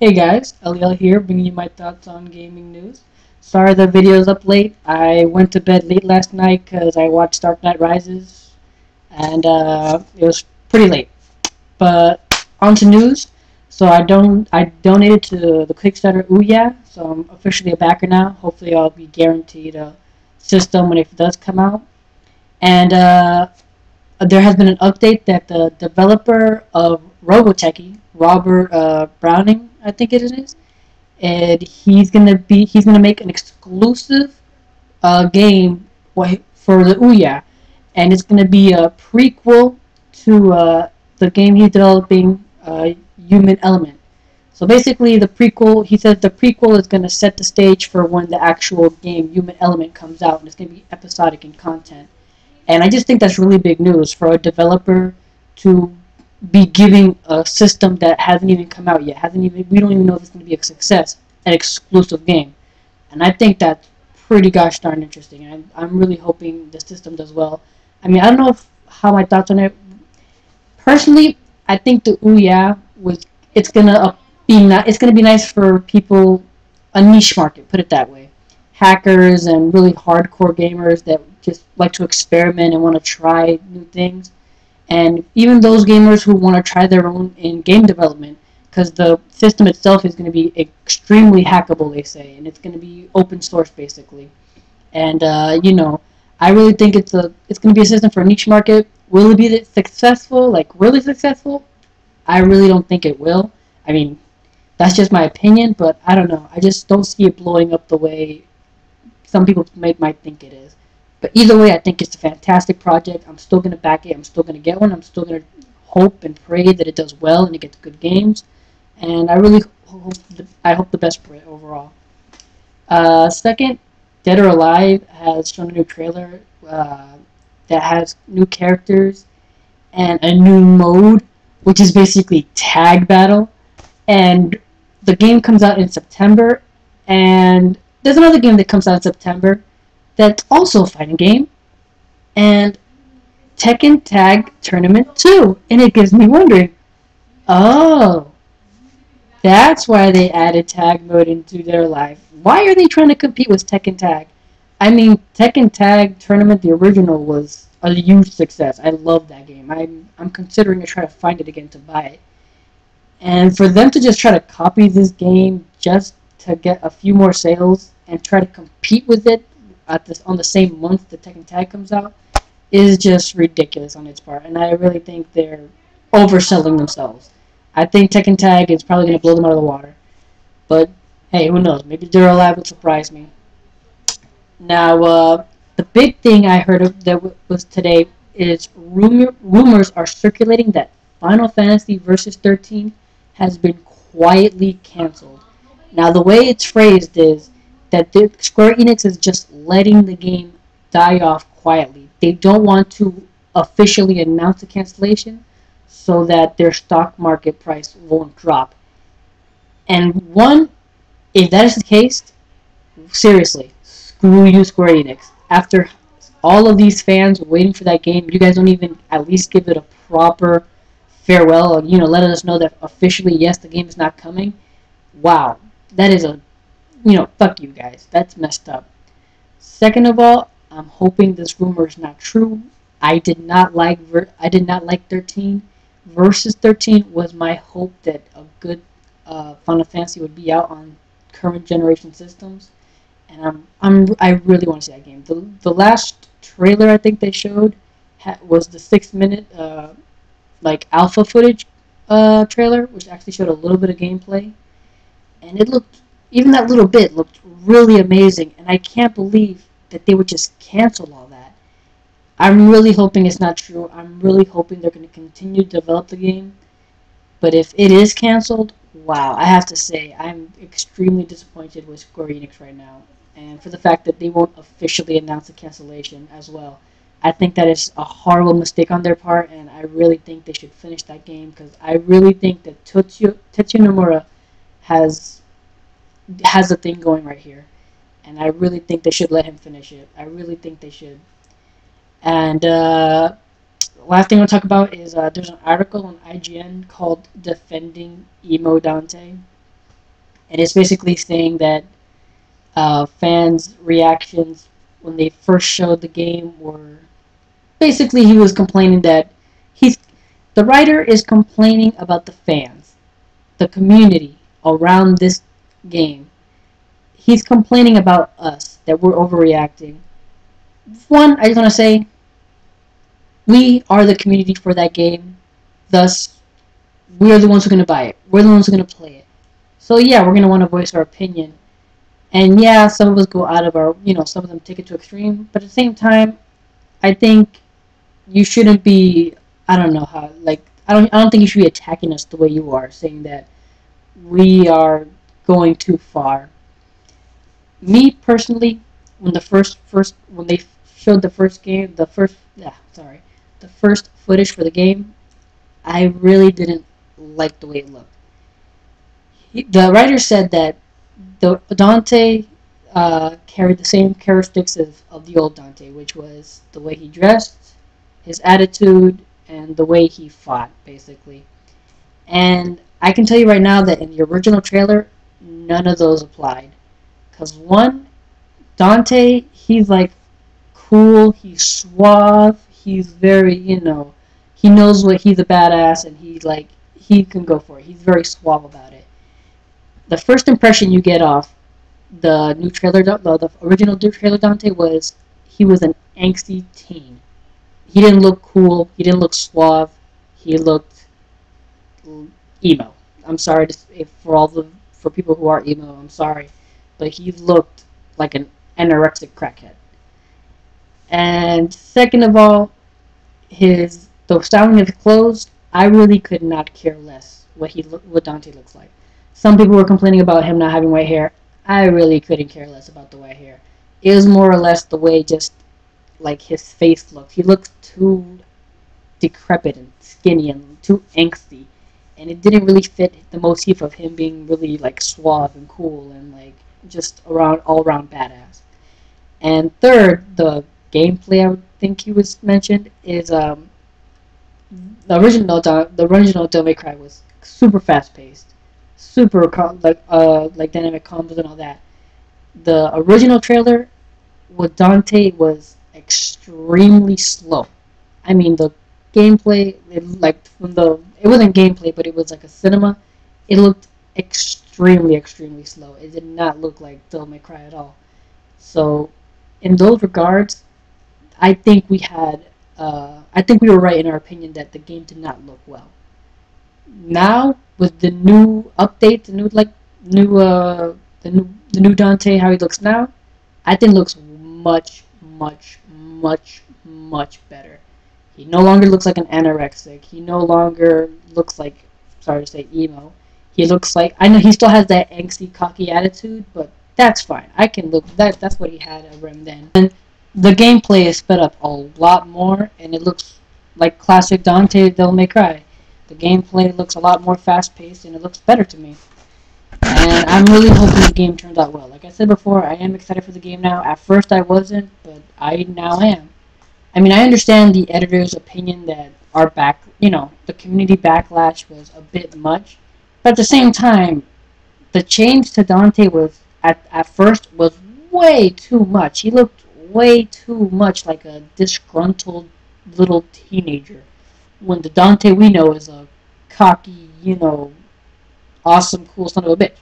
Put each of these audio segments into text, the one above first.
Hey guys, Eliel here, bringing you my thoughts on gaming news. Sorry the video's up late. I went to bed late last night because I watched Dark Knight Rises, and it was pretty late. But on to news. So I donated to the Kickstarter Ouya, so I'm officially a backer now. Hopefully I'll be guaranteed a system when it does come out. And there has been an update that the developer of Robotechie, Robert Browning, I think it is, and he's gonna make an exclusive game for the Ouya, and it's gonna be a prequel to the game he's developing, Human Element. So basically, he says the prequel is gonna set the stage for when the actual game Human Element comes out, and it's gonna be episodic in content. And I just think that's really big news for a developer to be giving a system that hasn't even come out yet. We don't even know if it's going to be a success, an exclusive game. And I think that's pretty gosh darn interesting. I'm really hoping the system does well. I mean, I don't know how my thoughts on it. Personally, I think the Ouya it's gonna be nice for people, a niche market, put it that way. Hackers and really hardcore gamers that just like to experiment and want to try new things, and even those gamers who want to try their own in game development, because the system itself is going to be extremely hackable, they say, and it's going to be open source basically. And I really think it's going to be a system for a niche market. Will it be successful, like really successful? I really don't think it will. I mean, that's just my opinion, but I don't know. I just don't see it blowing up the way some people might think it is. But either way, I think it's a fantastic project. I'm still going to back it. I'm still going to get one. I'm still going to hope and pray that it does well and it gets good games. And I really hope the best for it overall. Second, Dead or Alive has shown a new trailer that has new characters and a new mode, which is basically tag battle. And the game comes out in September, and there's another game that comes out in September that's also a fighting game, and Tekken Tag Tournament 2. And it gives me wondering, oh, that's why they added tag mode into their life. Why are they trying to compete with Tekken Tag? I mean, Tekken Tag Tournament, the original, was a huge success. I love that game. I'm considering to try to find it again to buy it. And for them to just try to copy this game just to get a few more sales and try to compete with it on the same month the Tekken Tag comes out is just ridiculous on its part. And I really think they're overselling themselves. I think Tekken Tag is probably going to blow them out of the water. But hey, who knows? Maybe Dead or Alive will surprise me. Now, the big thing I heard of that was today is rumors are circulating that Final Fantasy Versus 13 has been quietly canceled. Now, the way it's phrased is that Square Enix is just letting the game die off quietly. They don't want to officially announce a cancellation so that their stock market price won't drop. And if that is the case, seriously, screw you, Square Enix. After all of these fans waiting for that game, you guys don't even at least give it a proper farewell, or, letting us know that officially, yes, the game is not coming. Wow, that is fuck you guys. That's messed up. Second of all, I'm hoping this rumor is not true. I did not like 13. Versus 13 was my hope that a good Final Fantasy would be out on current generation systems, and I really want to see that game. The last trailer I think they showed was the 6-minute alpha footage trailer, which actually showed a little bit of gameplay, and even that little bit looked really amazing, and I can't believe that they would just cancel all that. I'm really hoping it's not true. I'm really hoping they're going to continue to develop the game. But if it is canceled, wow, I have to say I'm extremely disappointed with Square Enix right now. And for the fact that they won't officially announce a cancellation as well. I think that is a horrible mistake on their part, and I really think they should finish that game, because I really think that Tetsuya Nomura has a thing going right here. And I really think they should let him finish it. I really think they should. And last thing I want to talk about is there's an article on IGN called Defending Emo Dante. and it's basically saying that fans' reactions when they first showed the game were basically he was complaining that he's the writer is complaining about the fans, the community around this game. He's complaining about us that we're overreacting. One, I just want to say we are the community for that game. Thus, we are the ones who are going to buy it. We're the ones who are going to play it. So yeah, we're going to want to voice our opinion. And yeah, some of us go out of our, some of them take it to extreme. But at the same time, I think you shouldn't be, I don't know how, like, I don't think you should be attacking us the way you are, saying that we are going too far. Me personally, when when they showed the first game, the first footage for the game, I really didn't like the way it looked. The writer said that the Dante carried the same characteristics of the old Dante, which was the way he dressed, his attitude, and the way he fought, basically. And I can tell you right now that in the original trailer, none of those applied. Because one, Dante, he's like cool, he's suave, he's very, he knows what he's a badass, and he can go for it. He's very suave about it. The first impression you get off the new trailer, the original trailer Dante was he was an angsty teen. He didn't look cool. He didn't look suave. He looked emo. I'm sorry for people who are emo. I'm sorry, but he looked like an anorexic crackhead. And second of all, the styling of his clothes, I really could not care less what Dante looks like. Some people were complaining about him not having white hair. I really couldn't care less about the white hair. It was more or less the way just like his face looked. He looked too decrepit and skinny and too angsty, and it didn't really fit the motif of him being really like suave and cool and like just all around badass. And third, the gameplay I would think he was mentioned is the original Devil May Cry was super fast paced, super like dynamic combos and all that. The original trailer with Dante was extremely slow. I mean, the gameplay, it wasn't gameplay, but it was like a cinema. It looked extremely slow. It did not look like Devil May Cry at all. So, in those regards, I think I think we were right in our opinion that the game did not look well. Now, with the new update, the new Dante, how he looks now, I think looks much better. He no longer looks like an anorexic. He no longer looks like, sorry to say, emo. He looks like, I know he still has that angsty, cocky attitude, but that's fine. I can look, that's what he had at Rem then. And the gameplay is sped up a lot more, and it looks like classic Dante Devil May Cry. The gameplay looks a lot more fast-paced, and it looks better to me. And I'm really hoping the game turns out well. Like I said before, I am excited for the game now. At first I wasn't, but I now am. I mean, I understand the editor's opinion that the community backlash was a bit much. But at the same time, the change to Dante was, at first, was way too much. He looked way too much like a disgruntled little teenager. When the Dante we know is a cocky, awesome, cool son of a bitch.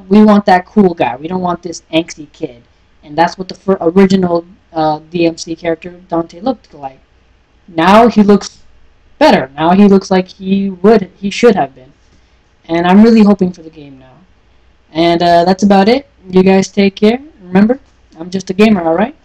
We want that cool guy. We don't want this angsty kid. And that's what the original DMC character Dante looked like. Now he looks better. Now he looks like he should have been. And I'm really hoping for the game now. And that's about it. You guys take care. Remember, I'm just a gamer, alright?